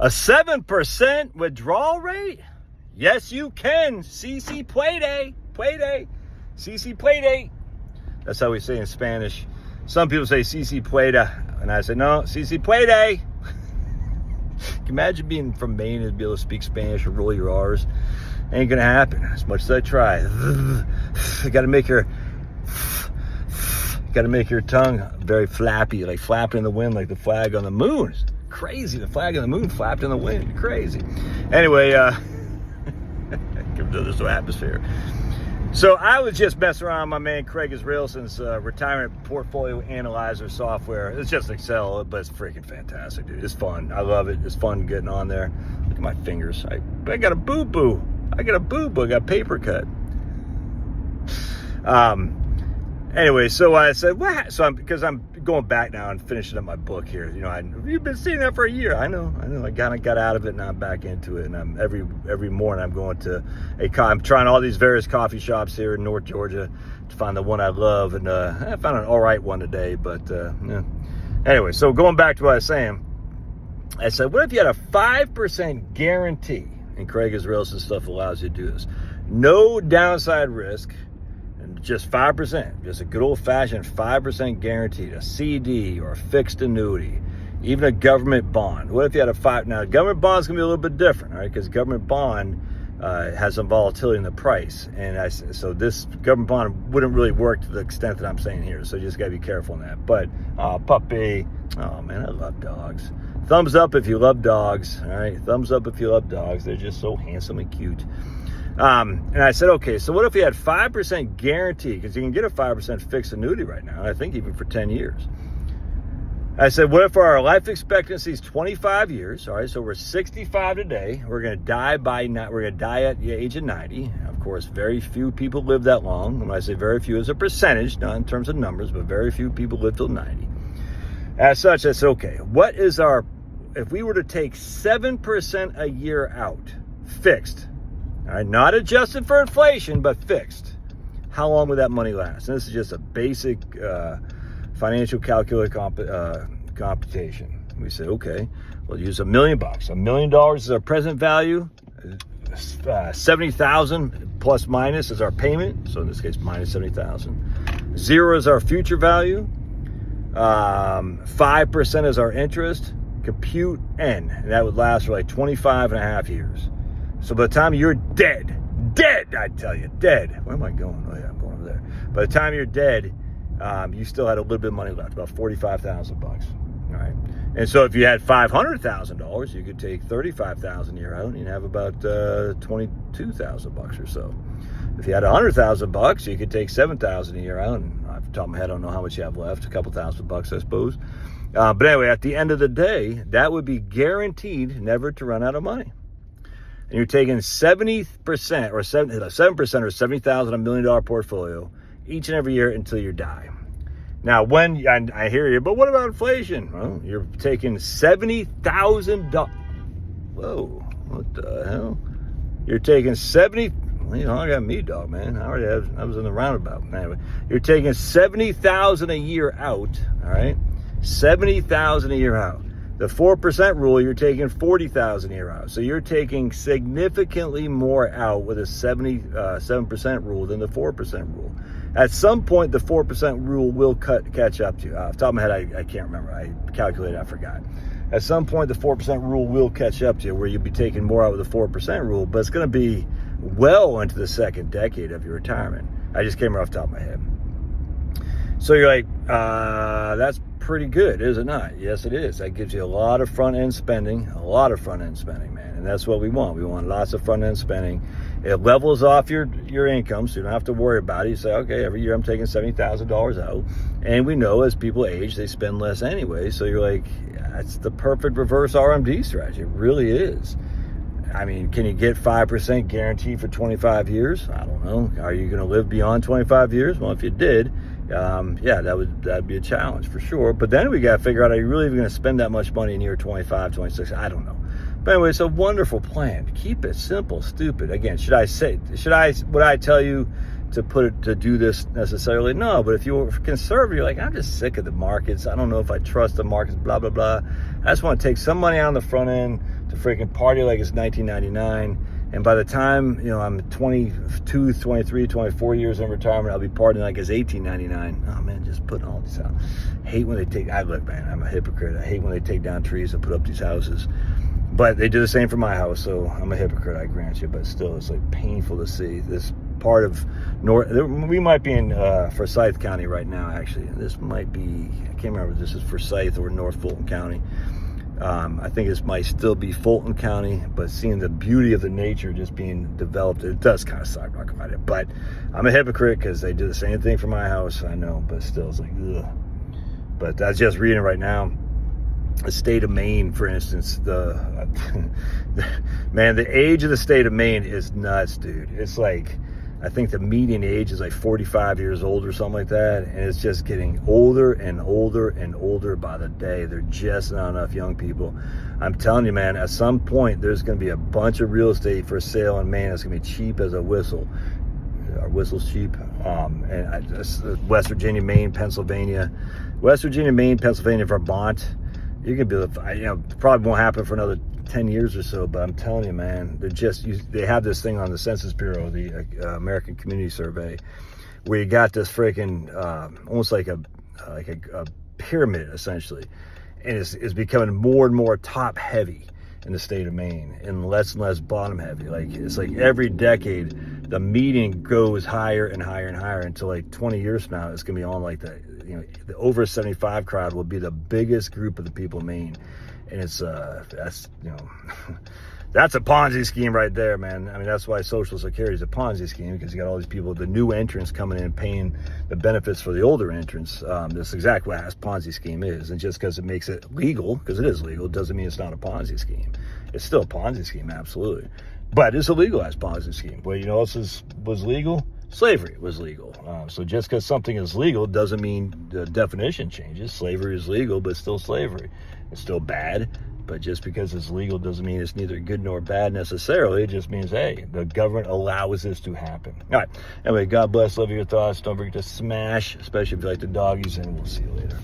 A 7% withdrawal rate? Yes, you can. CC Payday. Payday. CC Payday. That's how we say in Spanish. Some people say CC Payday. And I say, no, CC Payday. Can you imagine being from Maine and be able to speak Spanish or roll your R's? Ain't going to happen. As much as I try. You got to make your tongue very flappy, like flapping in the wind, like the flag on the moon. It's crazy. The flag on the moon flapped in the wind. Crazy. Anyway, give this atmosphere. So I was just messing around with my man Craig Israelson's retirement portfolio analyzer software. It's just Excel, but it's freaking fantastic, dude. It's fun. I love it. It's fun getting on there. Look at my fingers. I got a boo-boo. I got a paper cut. Anyway, so I said, what? So because I'm going back now and finishing up my book here. You know, you've been seeing that for a year. I know. I kind of got out of it, and now I'm back into it. And I'm every morning I'm going to I'm trying all these various coffee shops here in North Georgia to find the one I love. And I found an all right one today. But yeah. Anyway, so going back to what I was saying, I said, what if you had a 5% guarantee? And Craig Israelson's stuff allows you to do this. No downside risk. Just 5%, just a good old-fashioned 5% guaranteed, a CD or a fixed annuity, even a government bond. What if you had a 5? Now, government bond's going to be a little bit different, all right, because government bond has some volatility in the price. And so this government bond wouldn't really work to the extent that I'm saying here, so you just got to be careful on that. But, puppy, oh, man, I love dogs. Thumbs up if you love dogs, all right? Thumbs up if you love dogs. They're just so handsome and cute. And I said, okay, so what if we had 5% guarantee? Because you can get a 5% fixed annuity right now, I think even for 10 years. I said, what if our life expectancy is 25 years? All right, so we're 65 today. We're going to die at the age of 90. Of course, very few people live that long. When I say very few, as a percentage, not in terms of numbers, but very few people live till 90. As such, I said, okay, if we were to take 7% a year out, fixed, all right, not adjusted for inflation, but fixed, how long would that money last? And this is just a basic financial calculator computation. We say, okay, we'll use $1 million. $1 million is our present value. 70,000 plus minus is our payment. So in this case, minus 70,000. 0 is our future value. 5% is our interest. Compute N, and that would last for like 25 and a half years. So by the time you're dead, I tell you, dead. Where am I going? Oh yeah, I'm going over there. By the time you're dead, you still had a little bit of money left, about $45,000. All right. And so if you had $500,000, you could take $35,000 a year out and you'd have about $22,000 or so. If you had $100,000, you could take $7,000 a year out, and off the top of my head, I don't know how much you have left, a couple $1,000, I suppose. But anyway, at the end of the day, that would be guaranteed never to run out of money. And you're taking 70% or 7% or $70,000, $1 million portfolio each and every year until you die. Now, I hear you, but what about inflation? Well, you're taking $70,000. Whoa, what the hell? You're taking I got me, dog, man. I was in the roundabout. Anyway, you're taking $70,000 a year out, all right? $70,000 a year out. The 4% rule, you're taking $40,000 a year out. So you're taking significantly more out with a 7% rule than the 4% rule. At some point, the 4% rule will catch up to you. Off the top of my head, I can't remember. I calculated, I forgot. At some point, the 4% rule will catch up to you, where you'll be taking more out with the 4% rule, but it's going to be well into the second decade of your retirement. I just came right off the top of my head. So you're like, that's pretty good, is it not? Yes, it is. That gives you a lot of front-end spending, man. And that's what we want. We want lots of front-end spending. It levels off your income, so you don't have to worry about it. You say, okay, every year I'm taking $70,000 out. And we know as people age, they spend less anyway. So you're like, that's the perfect reverse RMD strategy. It really is. I mean, can you get 5% guarantee for 25 years? I don't know. Are you going to live beyond 25 years? Well, if you did, that'd be a challenge for sure. But then we got to figure out, are you really going to spend that much money in year 25, 26? I don't know. But anyway, it's a wonderful plan. Keep it simple, stupid. Again, would I tell you to do this necessarily? No, but if you're conservative, you're like, I'm just sick of the markets. I don't know if I trust the markets, blah, blah, blah. I just want to take some money out on the front end to freaking party like it's 1999. And by the time, you know, I'm 22, 23, 24 years in retirement, I'll be partying like it's 1899. Oh, man, just putting all these out. Hate when they take, look, man, I'm a hypocrite. I hate when they take down trees and put up these houses. But they do the same for my house, so I'm a hypocrite, I grant you. But still, it's like painful to see this part of North. We might be in Forsyth County right now, actually. This might be, I can't remember if this is Forsyth or North Fulton County. I think this might still be Fulton County, but seeing the beauty of the nature just being developed, it does kind of suck about it. But I'm a hypocrite because they do the same thing for my house, I know, but still, it's like, ugh. But that's just reading right now. The state of Maine, for instance, man, the age of the state of Maine is nuts, dude. It's like, I think the median age is like 45 years old or something like that. And it's just getting older and older and older by the day. There are just not enough young people. I'm telling you, man, at some point, there's going to be a bunch of real estate for sale in Maine that's going to be cheap as a whistle. Our whistle's cheap. West Virginia, Maine, Pennsylvania. West Virginia, Maine, Pennsylvania, Vermont. You can be, you know, probably won't happen for another 10 years or so, but I'm telling you, man, they have this thing on the Census Bureau, the American Community Survey, where you got this freaking almost like a pyramid, essentially, and it's becoming more and more top heavy in the state of Maine and less bottom heavy. Like, it's like every decade the median goes higher and higher and higher until like 20 years from now it's gonna be on like the, you know, the over 75 crowd will be the biggest group of the people in Maine. And it's that's, you know, that's a Ponzi scheme right there, man. I mean, that's why Social Security is a Ponzi scheme, because you got all these people, the new entrants coming in paying the benefits for the older entrants. That's exactly what a Ponzi scheme is. And just because it makes it legal, because it is legal, doesn't mean it's not a Ponzi scheme. It's still a Ponzi scheme, absolutely. But it's a legalized Ponzi scheme. Well, you know what else was legal? Slavery was legal. So just because something is legal doesn't mean the definition changes. Slavery is legal, but it's still slavery. It's still bad, but just because it's legal doesn't mean it's neither good nor bad necessarily. It just means, hey, the government allows this to happen. All right. Anyway, God bless. Love your thoughts. Don't forget to smash, especially if you like the doggies, and we'll see you later.